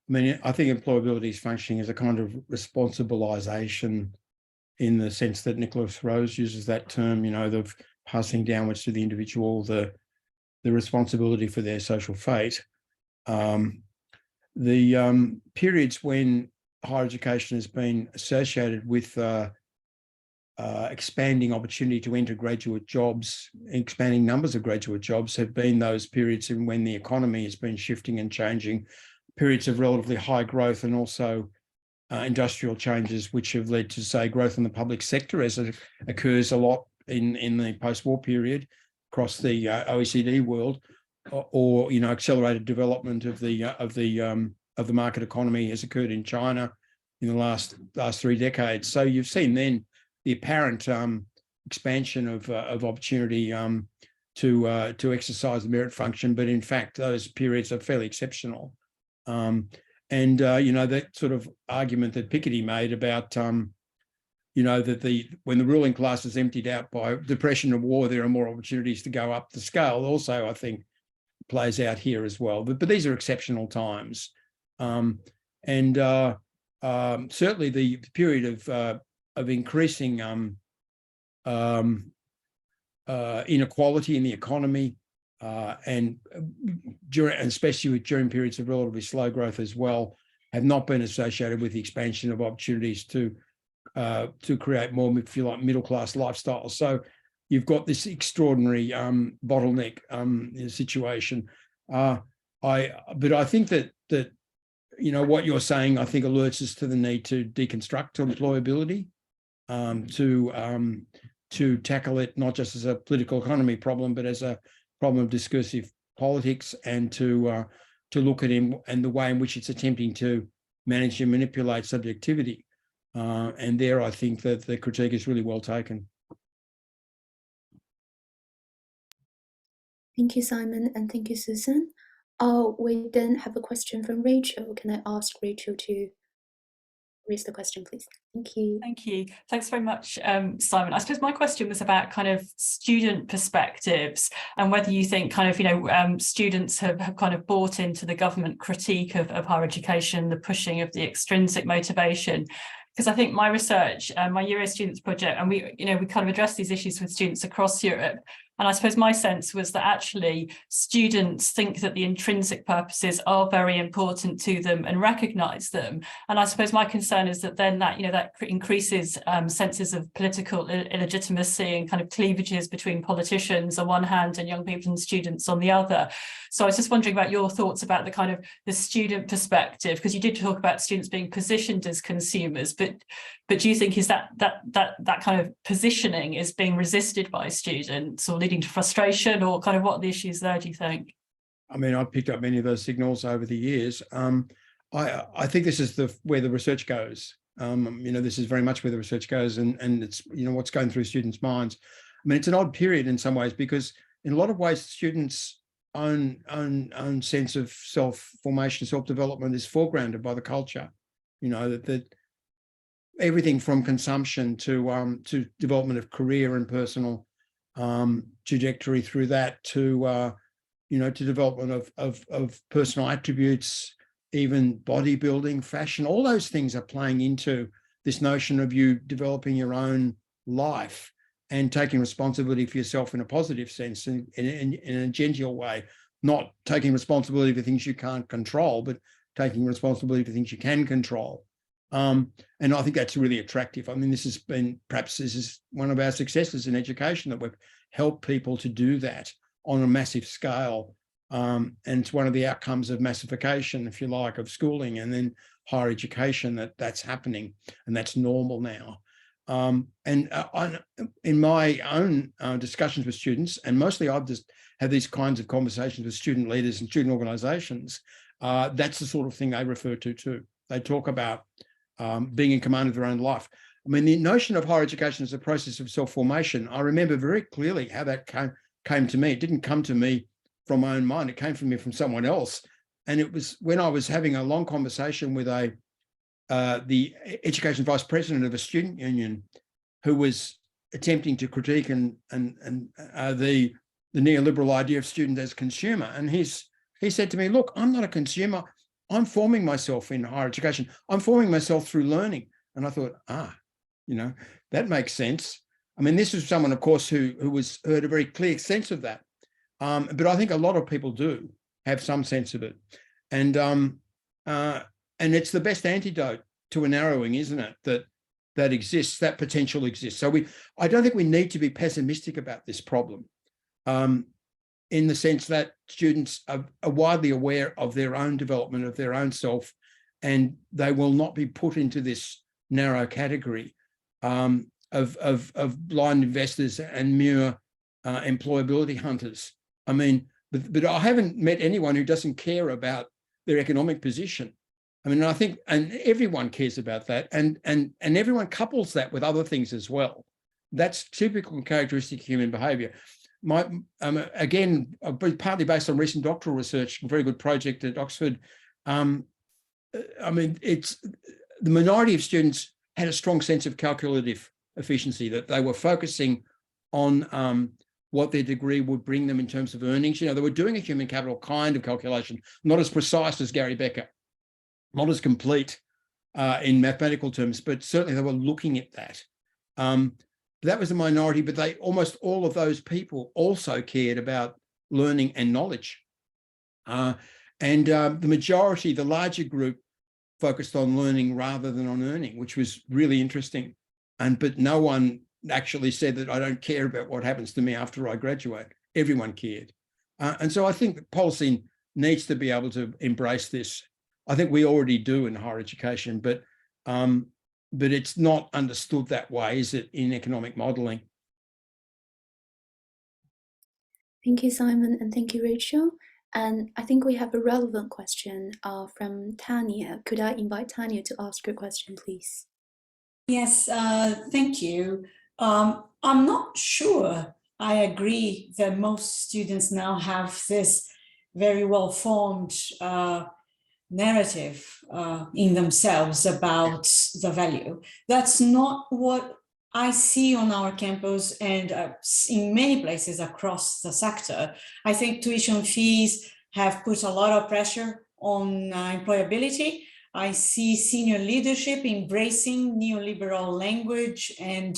Speaker 2: mean, I think employability is functioning as a kind of responsibilization, in the sense that Nicholas Rose uses that term, you know, the passing downwards to the individual, the responsibility for their social fate. The periods when higher education has been associated with expanding opportunity to enter graduate jobs, expanding numbers of graduate jobs, have been those periods in when the economy has been shifting and changing, periods of relatively high growth, and also industrial changes, which have led to, say, growth in the public sector, as it occurs a lot in the post-war period across the OECD world, or you know, accelerated development of the market economy has occurred in China in the last 3 decades. So you've seen then the apparent expansion of opportunity to exercise the merit function, but in fact those periods are fairly exceptional. You know, that sort of argument that Piketty made about you know, that when the ruling class is emptied out by depression and war, there are more opportunities to go up the scale. Also, I think plays out here as well. But these are exceptional times, certainly the period of increasing inequality in the economy, and especially during periods of relatively slow growth as well, have not been associated with the expansion of opportunities to create more, if you like, middle class lifestyles. So you've got this extraordinary bottleneck situation. But I think that you know, what you're saying, I think, alerts us to the need to deconstruct employability, to tackle it not just as a political economy problem, but as a problem of discursive politics, and to look at him and the way in which it's attempting to manage and manipulate subjectivity. And there, I think that the critique is really well taken.
Speaker 1: Thank you, Simon, and thank you, Susan. We then have a question from Rachel. Can I ask Rachel to raise the question, please? Thank you.
Speaker 4: Thank you. Thanks very much, Simon. I suppose my question was about kind of student perspectives, and whether you think kind of, you know, students have kind of bought into the government critique of higher education, the pushing of the extrinsic motivation. Because I think my research, my Euro Students project, and we kind of address these issues with students across Europe. And I suppose my sense was that actually students think that the intrinsic purposes are very important to them and recognise them. And I suppose my concern is that then that, you know, that increases senses of political illegitimacy and kind of cleavages between politicians on one hand and young people and students on the other. So I was just wondering about your thoughts about the kind of the student perspective, because you did talk about students being positioned as consumers, but do you think is that kind of positioning is being resisted by students, or leading to frustration, or kind of what are the issues there, do you think?
Speaker 2: I mean, I've picked up many of those signals over the years. I think this is where the research goes. You know, this is very much where the research goes, and it's, you know, what's going through students' minds. I mean, it's an odd period in some ways, because in a lot of ways, students' own sense of self-formation, self-development is foregrounded by the culture. You know, that everything from consumption to development of career and personal trajectory through that, to you know, to development of personal attributes, even bodybuilding, fashion, all those things are playing into this notion of you developing your own life and taking responsibility for yourself in a positive sense, in a genteel way, not taking responsibility for things you can't control, but taking responsibility for things you can control. And I think that's really attractive. I mean, this is one of our successes in education, that we've helped people to do that on a massive scale. And it's one of the outcomes of massification, if you like, of schooling and then higher education, that's happening, and that's normal now. In my own discussions with students, and mostly I've just had these kinds of conversations with student leaders and student organizations, that's the sort of thing they refer to too. They talk about being in command of their own life. I mean, the notion of higher education as a process of self-formation, I remember very clearly how that came to me. It didn't come to me from my own mind. It came from me from someone else. And it was when I was having a long conversation with the education vice president of a student union who was attempting to critique the neoliberal idea of student as consumer. And he said to me, look, I'm not a consumer. I'm forming myself in higher education. I'm forming myself through learning. And I thought, that makes sense. I mean, this is someone, of course, who had a very clear sense of that. But I think a lot of people do have some sense of it. And it's the best antidote to a narrowing, isn't it? That exists, that potential exists. So I don't think we need to be pessimistic about this problem, in the sense that students are widely aware of their own development, of their own self, and they will not be put into this narrow category of blind investors and mere employability hunters. I mean, but I haven't met anyone who doesn't care about their economic position. I mean, I think, and everyone cares about that, and everyone couples that with other things as well. That's typical characteristic of human behaviour. Again, partly based on recent doctoral research, a very good project at Oxford. I mean, it's the minority of students had a strong sense of calculative efficiency, that they were focusing on what their degree would bring them in terms of earnings. They were doing a human capital kind of calculation, not as precise as Gary Becker, not as complete in mathematical terms, but certainly they were looking at that. That was a minority, but almost all of those people also cared about learning and knowledge. The majority, the larger group, focused on learning rather than on earning, which was really interesting. But no one actually said that I don't care about what happens to me after I graduate. Everyone cared. And so I think that policy needs to be able to embrace this. I think we already do in higher education, but it's not understood that way, is it, in economic modelling?
Speaker 1: Thank you, Simon, and thank you, Rachel. And I think we have a relevant question from Tanya. Could I invite Tanya to ask your question, please?
Speaker 5: Yes, thank you. I'm not sure I agree that most students now have this very well-formed narrative in themselves about the value. That's not what I see on our campus and in many places across the sector. I think tuition fees have put a lot of pressure on employability. I see senior leadership embracing neoliberal language and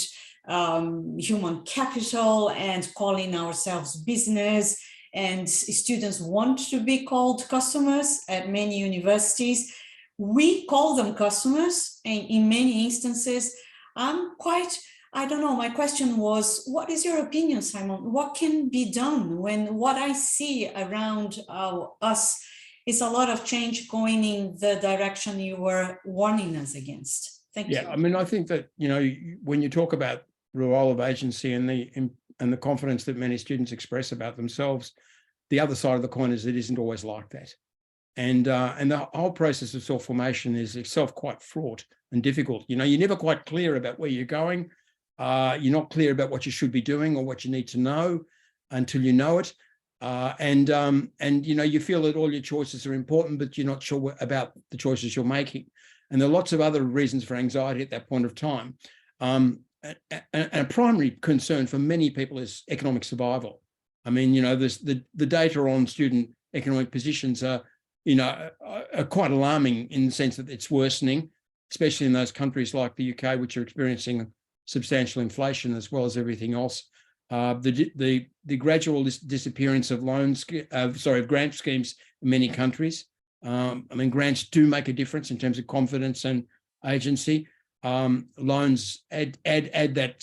Speaker 5: human capital and calling ourselves business, and students want to be called customers at many universities. We call them customers, and in many instances, I don't know, my question was, what is your opinion, Simon? What can be done when what I see around us is a lot of change going in the direction you were warning us against? Thank you.
Speaker 2: Yeah, I mean, I think that, when you talk about the role of agency and the confidence that many students express about themselves, the other side of the coin is it isn't always like that. And the whole process of self-formation is itself quite fraught and difficult. You're never quite clear about where you're going. You're not clear about what you should be doing or what you need to know until you know it. And you feel that all your choices are important, but you're not sure about the choices you're making. And there are lots of other reasons for anxiety at that point of time. And a primary concern for many people is economic survival. I mean, the data on student economic positions are quite alarming in the sense that it's worsening, especially in those countries like the UK, which are experiencing substantial inflation as well as everything else. The gradual disappearance of grant schemes in many countries. I mean, grants do make a difference in terms of confidence and agency. Loans add that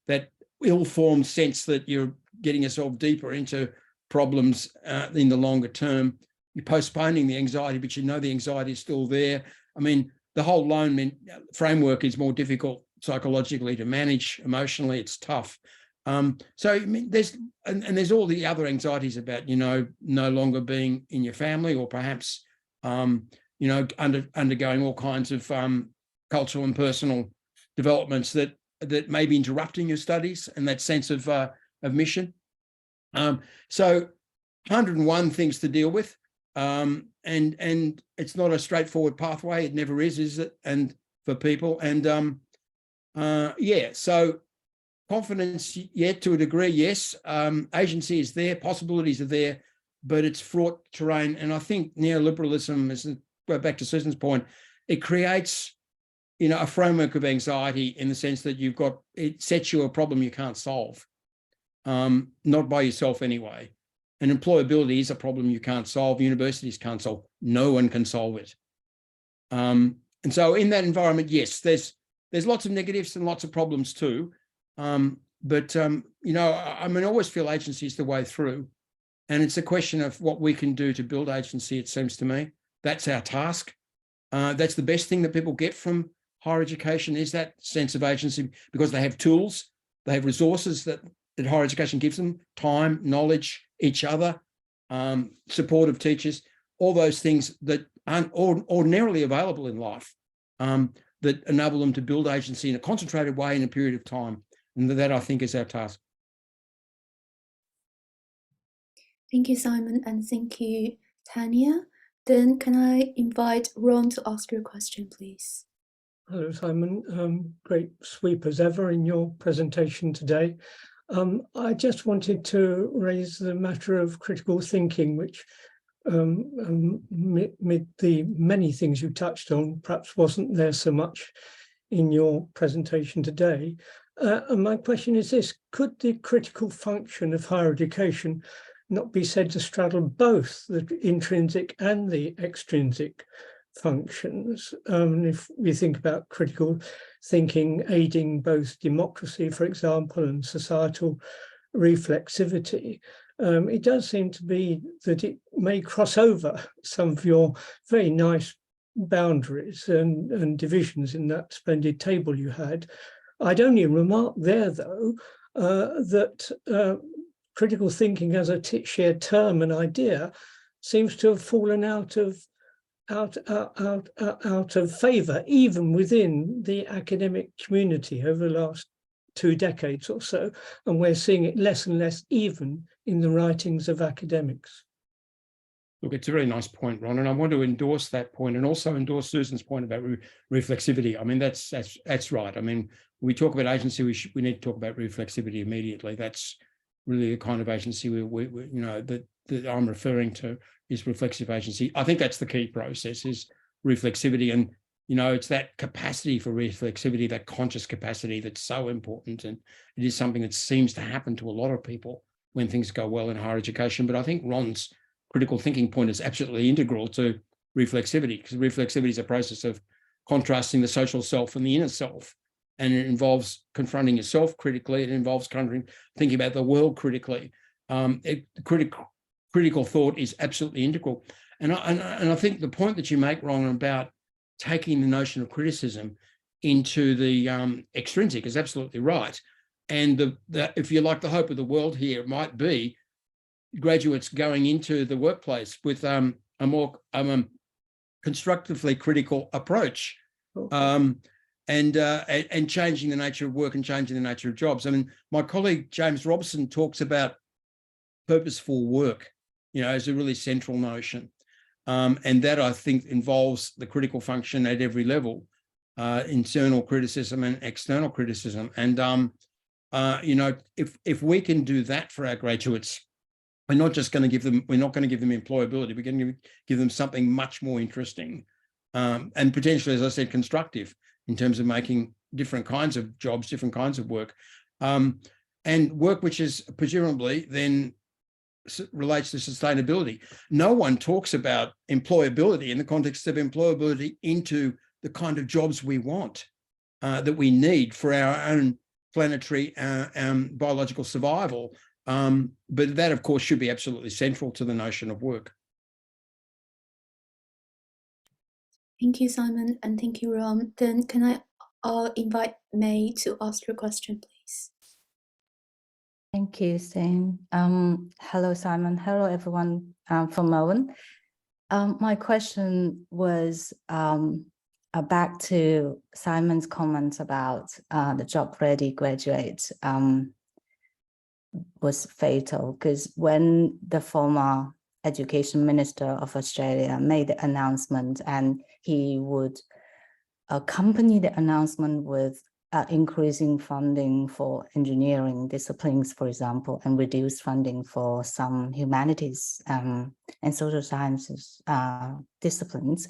Speaker 2: that ill-formed sense that you're getting yourself deeper into problems in the longer term. You're postponing the anxiety, but the anxiety is still there. I mean, the whole loan framework is more difficult psychologically to manage. Emotionally, it's tough. So I mean, there's all the other anxieties about, you know, no longer being in your family, or perhaps, you know, undergoing all kinds of cultural and personal developments that may be interrupting your studies and that sense of mission. So 101 things to deal with, and it's not a straightforward pathway. It never is it? And for people, and yeah, so confidence, yet to a degree, yes. Agency is there, possibilities are there, but it's fraught terrain. And I think neoliberalism, as go back to Susan's point, it creates, you know, a framework of anxiety in the sense that it sets you a problem you can't solve, not by yourself anyway. And employability is a problem you can't solve. Universities can't solve. No one can solve it. And so in that environment, yes, there's lots of negatives and lots of problems too. But you know, I mean, I always feel agency is the way through, and it's a question of what we can do to build agency. It seems to me that's our task. That's the best thing that people get from higher education, is that sense of agency, because they have tools, they have resources that higher education gives them: time, knowledge, each other, support of teachers, all those things that aren't ordinarily available in life, that enable them to build agency in a concentrated way in a period of time. And that, I think, is our task.
Speaker 1: Thank you, Simon, and thank you, Tanya. Then can I invite Ron to ask your question, please?
Speaker 6: Hello, Simon. Great sweep as ever in your presentation today. I just wanted to raise the matter of critical thinking, which amid the many things you touched on, perhaps wasn't there so much in your presentation today. And my question is this: could the critical function of higher education not be said to straddle both the intrinsic and the extrinsic functions? If we think about critical thinking aiding both democracy, for example, and societal reflexivity, it does seem to be that it may cross over some of your very nice boundaries and divisions in that splendid table you had. I'd only remark there, though, that critical thinking as a shared term and idea seems to have fallen out of favour, even within the academic community over the last 2 decades or so, and we're seeing it less and less even in the writings of academics.
Speaker 2: Look, it's a really nice point, Ron, and I want to endorse that point and also endorse Susan's point about reflexivity. I mean, that's right. I mean, we talk about agency, we need to talk about reflexivity immediately. That's really the kind of agency we you know, that I'm referring to, is reflexive agency. I think that's the key process, is reflexivity. And, you know, it's that capacity for reflexivity, that conscious capacity, that's so important. And it is something that seems to happen to a lot of people when things go well in higher education. But I think Ron's critical thinking point is absolutely integral to reflexivity, because reflexivity is a process of contrasting the social self and the inner self. And it involves confronting yourself critically. It involves thinking about the world critically. Critical thought is absolutely integral. And I think the point that you make, Ron, about taking the notion of criticism into the extrinsic is absolutely right. And if you like, the hope of the world here might be graduates going into the workplace with a more constructively critical approach, and changing the nature of work and changing the nature of jobs. I mean, my colleague James Robson talks about purposeful work, you know, as a really central notion. And that, I think, involves the critical function at every level, internal criticism and external criticism. And, you know, if we can do that for our graduates, we're not going to give them employability. We're going to give them something much more interesting, and potentially, as I said, constructive in terms of making different kinds of jobs, different kinds of work, and work which is presumably then relates to sustainability. No one talks about employability in the context of employability into the kind of jobs we want, that we need for our own planetary biological survival. But that, of course, should be absolutely central to the notion of work.
Speaker 1: Thank you, Simon, and thank you, Ron. Then can I I'll invite May to ask your question, please.
Speaker 7: Thank you, Sam. Hello, Simon. Hello, everyone from Melbourne. My question was back to Simon's comments about the job-ready graduate was fatal, because when the former Education Minister of Australia made the announcement, and he would accompany the announcement with increasing funding for engineering disciplines, for example, and reduce funding for some humanities and social sciences disciplines,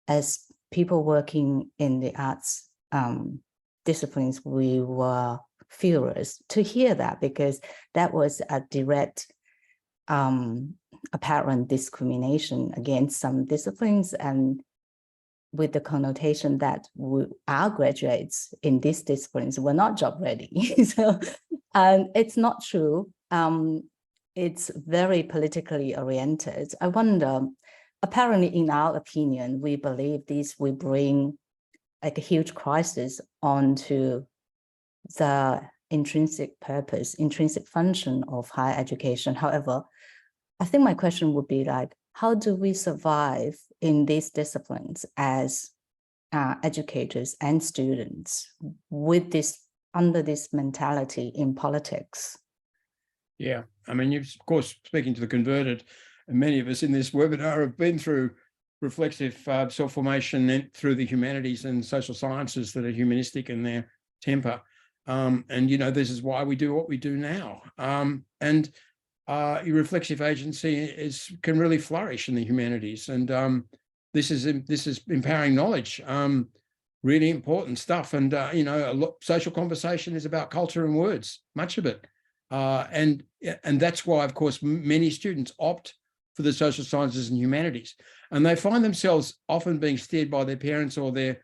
Speaker 7: as people working in the arts disciplines, we were furious to hear that, because that was a direct apparent discrimination against some disciplines, and with the connotation that our graduates in these disciplines were not job ready. So it's not true. It's very politically oriented. I wonder, apparently in our opinion, we believe this will bring like a huge crisis onto the intrinsic purpose, intrinsic function of higher education. However, I think my question would be like, how do we survive in these disciplines as educators and students with this, under this mentality in politics?
Speaker 2: Yeah, I mean, you're of course speaking to the converted, and many of us in this webinar have been through reflexive self-formation through the humanities and social sciences that are humanistic in their temper. And, you know, this is why we do what we do now. Your reflexive agency can really flourish in the humanities. And this is empowering knowledge, really important stuff. And, you know, social conversation is about culture and words, much of it. And that's why, of course, many students opt for the social sciences and humanities. And they find themselves often being steered by their parents or their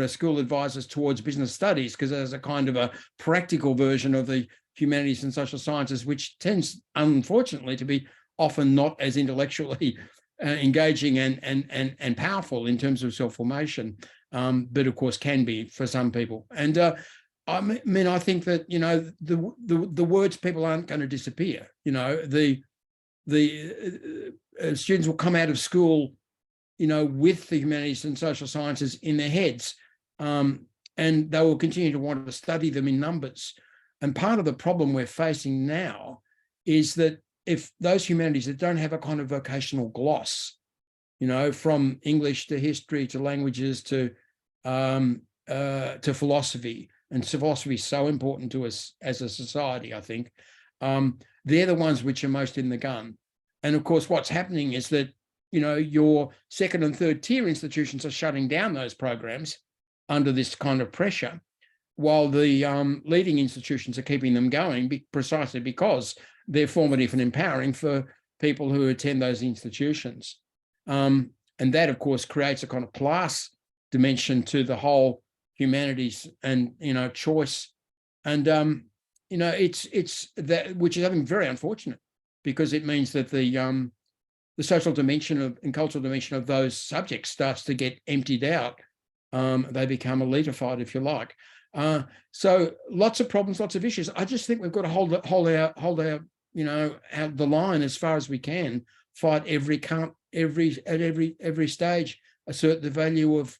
Speaker 2: school advisors towards business studies, because there's a kind of a practical version of the humanities and social sciences, which tends, unfortunately, to be often not as intellectually engaging and powerful in terms of self-formation, but of course can be for some people. And I mean, I think that, you know, the words people aren't going to disappear. You know, the students will come out of school, you know, with the humanities and social sciences in their heads, and they will continue to want to study them in numbers. And part of the problem we're facing now is that if those humanities that don't have a kind of vocational gloss, you know, from English to history to languages to philosophy, and philosophy is so important to us as a society, I think, they're the ones which are most in the gun. And of course, what's happening is that, you know, your second and third tier institutions are shutting down those programs under this kind of pressure, while the leading institutions are keeping them going precisely because they're formative and empowering for people who attend those institutions. And that, of course, creates a kind of class dimension to the whole humanities and, you know, choice. And, you know, it's that, which is, I think, very unfortunate, because it means that the social dimension and cultural dimension of those subjects starts to get emptied out. They become elitified, if you like. So lots of problems, lots of issues. I just think we've got to hold our you know, out the line as far as we can. Fight every stage. Assert the value of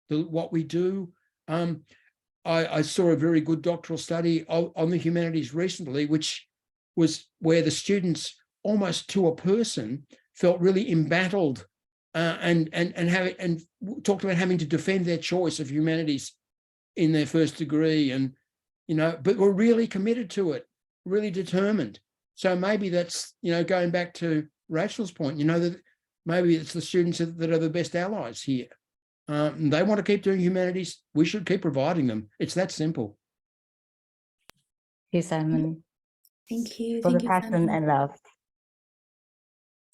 Speaker 2: what we do. I saw a very good doctoral study on the humanities recently, which was where the students, almost to a person, felt really embattled and talked about having to defend their choice of humanities in their first degree, and, you know, but were really committed to it, really determined. So maybe that's, you know, going back to Rachel's point, you know, that maybe it's the students that are the best allies here. They want to keep doing humanities. We should keep providing them. It's that simple.
Speaker 7: Thank you, Simon.
Speaker 1: Thank you.
Speaker 7: For
Speaker 1: Thank
Speaker 7: the
Speaker 1: you,
Speaker 7: passion
Speaker 1: Simon.
Speaker 7: and love.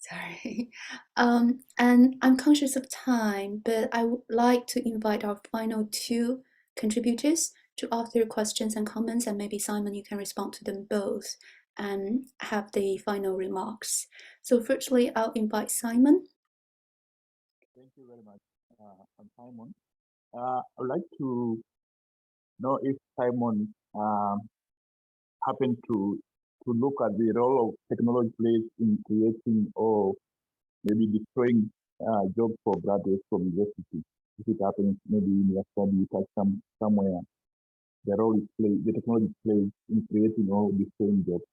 Speaker 1: Sorry. And I'm conscious of time, but I would like to invite our final two contributors to ask their questions and comments, and maybe Simon, you can respond to them both and have the final remarks. So firstly, I'll invite Simon.
Speaker 8: Thank you very much. I'm Simon. I would like to know if Simon happened to look at the role of technology plays in creating or maybe destroying jobs for graduates from university. If it happens, maybe in your study, you touch somewhere, the role the technology plays in creating or destroying jobs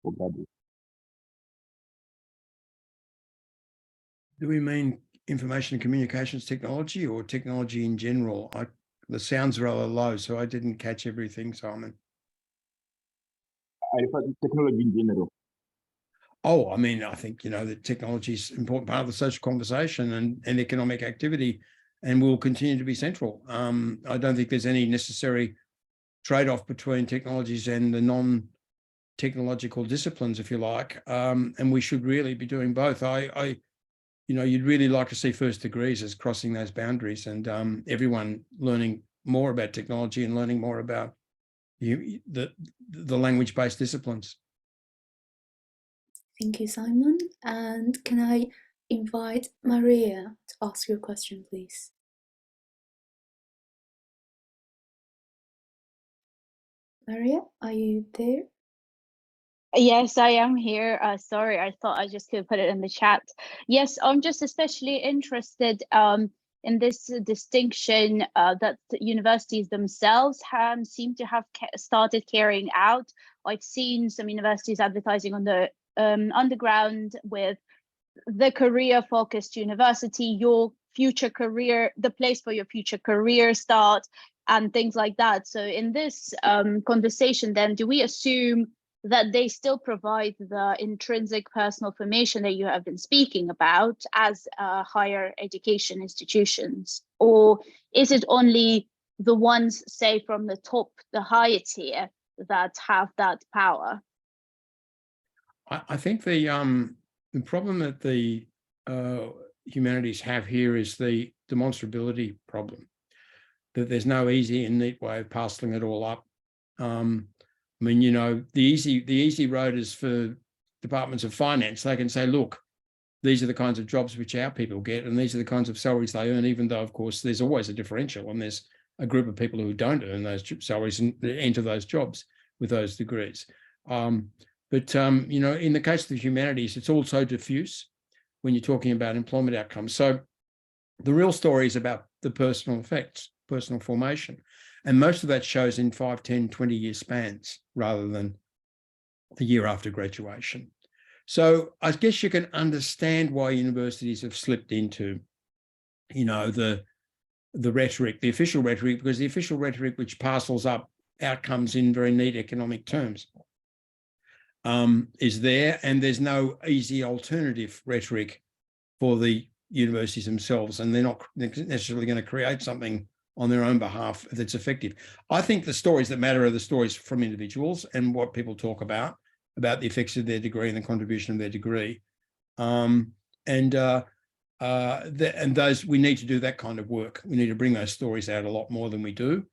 Speaker 8: for graduates.
Speaker 2: Do we mean information and communications technology or technology in general? The sound's rather low, so I didn't catch everything, Simon.
Speaker 8: I refer to technology in general.
Speaker 2: Oh, I mean, I think, that technology is an important part of the social conversation and economic activity, and will continue to be central. I don't think there's any necessary trade-off between technologies and the non-technological disciplines, if you like, and we should really be doing both. You'd really like to see first degrees as crossing those boundaries, and everyone learning more about technology and learning more about the language-based disciplines.
Speaker 1: Thank you, Simon. And can I invite Maria to ask your question, please? Maria, are you there?
Speaker 9: Yes, I am here. Sorry, I thought I just could put it in the chat. Yes, I'm just especially interested in this distinction that the universities themselves seem to have started carrying out. I've seen some universities advertising on the underground with the career-focused university, your future career, the place for your future career start, and things like that. So in this conversation, then, do we assume that they still provide the intrinsic personal formation that you have been speaking about as higher education institutions? Or is it only the ones, say, from the top, the higher tier, that have that power?
Speaker 2: I think the problem that the humanities have here is the demonstrability problem, that there's no easy and neat way of parceling it all up. The easy road is for departments of finance. They can say, look, these are the kinds of jobs which our people get, and these are the kinds of salaries they earn, even though, of course, there's always a differential, and there's a group of people who don't earn those salaries and enter those jobs with those degrees. In the case of the humanities, it's also diffuse when you're talking about employment outcomes. So the real story is about the personal effects, personal formation. And most of that shows in 5, 10, 20-year spans rather than the year after graduation. So I guess you can understand why universities have slipped into, the rhetoric, the official rhetoric, because the official rhetoric which parcels up outcomes in very neat economic terms is there, and there's no easy alternative rhetoric for the universities themselves, and they're not necessarily going to create something on their own behalf that's effective. I think the stories that matter are the stories from individuals and what people talk about the effects of their degree and the contribution of their degree. And those, we need to do that kind of work. We need to bring those stories out a lot more than we do.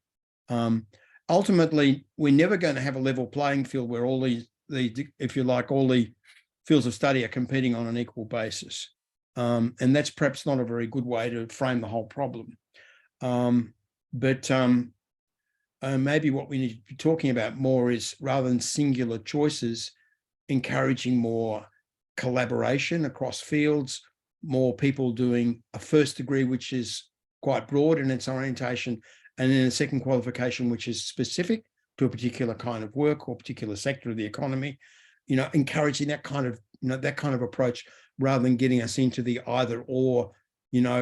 Speaker 2: Ultimately, we're never going to have a level playing field where all these, if you like, all the fields of study are competing on an equal basis. And that's perhaps not a very good way to frame the whole problem. Maybe what we need to be talking about more is, rather than singular choices, encouraging more collaboration across fields, more people doing a first degree, which is quite broad in its orientation, and then a second qualification, which is specific to a particular kind of work or particular sector of the economy, encouraging that kind of approach, rather than getting us into the either or,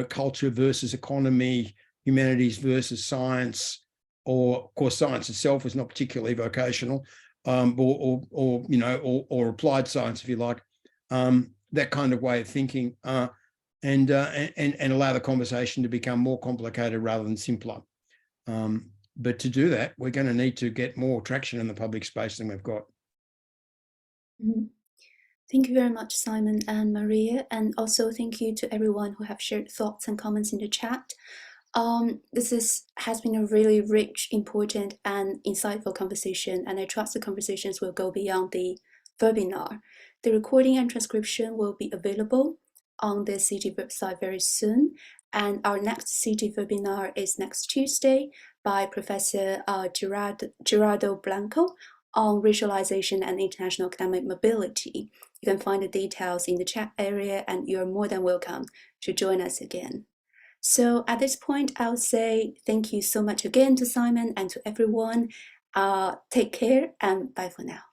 Speaker 2: culture versus economy, humanities versus science, or of course science itself is not particularly vocational, or applied science, if you like, that kind of way of thinking, and allow the conversation to become more complicated rather than simpler. But to do that, we're going to need to get more traction in the public space than we've got.
Speaker 1: Mm-hmm. Thank you very much, Simon and Maria, and also thank you to everyone who have shared thoughts and comments in the chat. This has been a really rich, important, and insightful conversation, and I trust the conversations will go beyond the webinar. The recording and transcription will be available on the CG website very soon, And our next CT webinar is next Tuesday by Professor Gerardo Blanco on racialization and international academic mobility. You can find the details in the chat area, and you're more than welcome to join us again. So at this point, I'll say thank you so much again to Simon and to everyone. Take care and bye for now.